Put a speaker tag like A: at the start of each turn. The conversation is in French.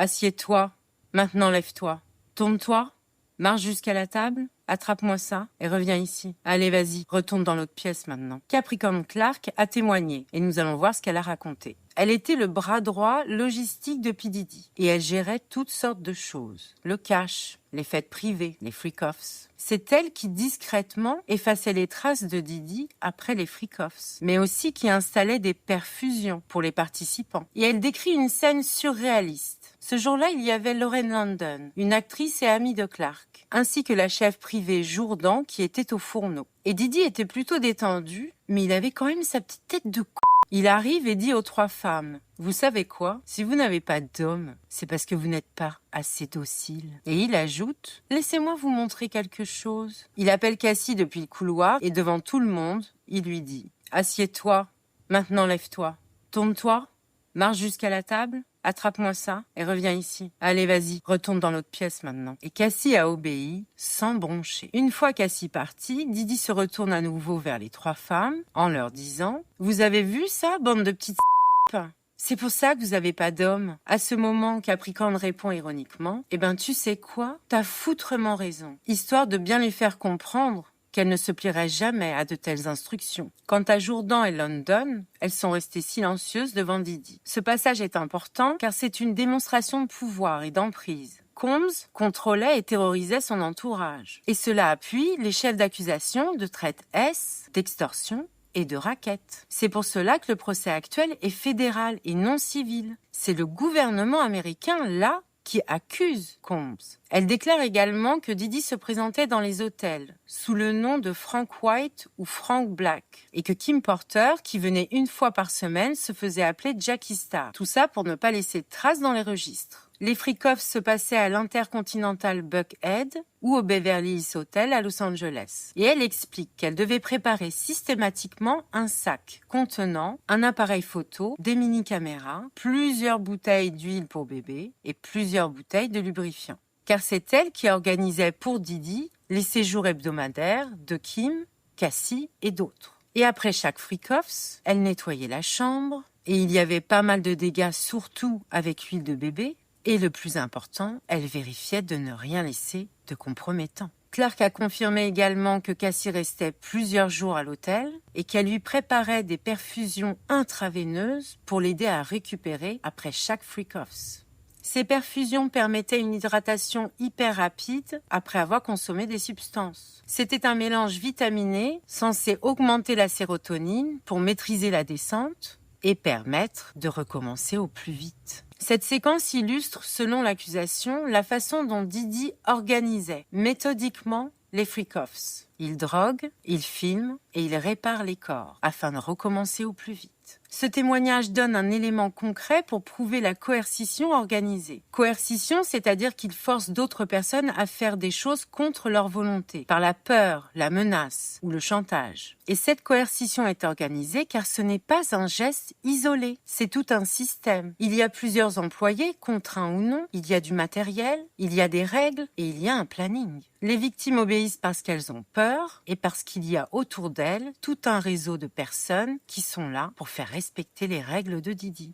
A: Assieds-toi, maintenant lève-toi. Tourne-toi, marche jusqu'à la table, attrape-moi ça et reviens ici. Allez, vas-y, retourne dans l'autre pièce maintenant. Capricorn Clark a témoigné et nous allons voir ce qu'elle a raconté. Elle était le bras droit logistique de P. Diddy et elle gérait toutes sortes de choses. Le cash, les fêtes privées, les freak-offs. C'est elle qui discrètement effaçait les traces de Diddy après les freak-offs, mais aussi qui installait des perfusions pour les participants. Et elle décrit une scène surréaliste. Ce jour-là, il y avait Lauren London, une actrice et amie de Clark, ainsi que la chef privée Jourdan qui était au fourneau. Et Diddy était plutôt détendu, mais il avait quand même sa petite tête de c***. Il arrive et dit aux trois femmes, « Vous savez quoi? Si vous n'avez pas d'homme, c'est parce que vous n'êtes pas assez docile. » Et il ajoute, « Laissez-moi vous montrer quelque chose. » Il appelle Cassie depuis le couloir et devant tout le monde, il lui dit, « Assieds-toi, maintenant lève-toi. Tourne-toi, marche jusqu'à la table. Attrape-moi ça et reviens ici. Allez, vas-y, retourne dans l'autre pièce maintenant. » Et Cassie a obéi sans broncher. Une fois Cassie partie, Diddy se retourne à nouveau vers les trois femmes en leur disant « Vous avez vu ça, bande de petites c'est pour ça que vous avez pas d'homme. » À ce moment, Capricorne répond ironiquement « Eh ben, tu sais quoi? T'as foutrement raison. » Histoire de bien lui faire comprendre qu'elle ne se plierait jamais à de telles instructions. Quant à Jourdan et London, elles sont restées silencieuses devant Diddy. Ce passage est important car c'est une démonstration de pouvoir et d'emprise. Combs contrôlait et terrorisait son entourage. Et cela appuie les chefs d'accusation de traite S, d'extorsion et de racket. C'est pour cela que le procès actuel est fédéral et non civil. C'est le gouvernement américain, là, qui accuse Combs. Elle déclare également que Diddy se présentait dans les hôtels sous le nom de Frank White ou Frank Black et que Kim Porter, qui venait une fois par semaine, se faisait appeler Jackie Star. Tout ça pour ne pas laisser de traces dans les registres. Les freak-offs se passaient à l'Intercontinental Buckhead ou au Beverly Hills Hotel à Los Angeles. Et elle explique qu'elle devait préparer systématiquement un sac contenant un appareil photo, des mini-caméras, plusieurs bouteilles d'huile pour bébé et plusieurs bouteilles de lubrifiant. Car c'est elle qui organisait pour Diddy les séjours hebdomadaires de Kim, Cassie et d'autres. Et après chaque freak-offs, elle nettoyait la chambre et il y avait pas mal de dégâts, surtout avec huile de bébé. Et le plus important, elle vérifiait de ne rien laisser de compromettant. Clark a confirmé également que Cassie restait plusieurs jours à l'hôtel et qu'elle lui préparait des perfusions intraveineuses pour l'aider à récupérer après chaque freak-offs. Ces perfusions permettaient une hydratation hyper rapide après avoir consommé des substances. C'était un mélange vitaminé censé augmenter la sérotonine pour maîtriser la descente et permettre de recommencer au plus vite. Cette séquence illustre, selon l'accusation, la façon dont Diddy organisait méthodiquement les freak-offs. Il drogue, il filme et il répare les corps afin de recommencer au plus vite. Ce témoignage donne un élément concret pour prouver la coercition organisée. Coercition, c'est-à-dire qu'il force d'autres personnes à faire des choses contre leur volonté, par la peur, la menace ou le chantage. Et cette coercition est organisée car ce n'est pas un geste isolé, c'est tout un système. Il y a plusieurs employés, contraints ou non, il y a du matériel, il y a des règles et il y a un planning. Les victimes obéissent parce qu'elles ont peur et parce qu'il y a autour d'elles tout un réseau de personnes qui sont là pour faire respecter les règles de Diddy.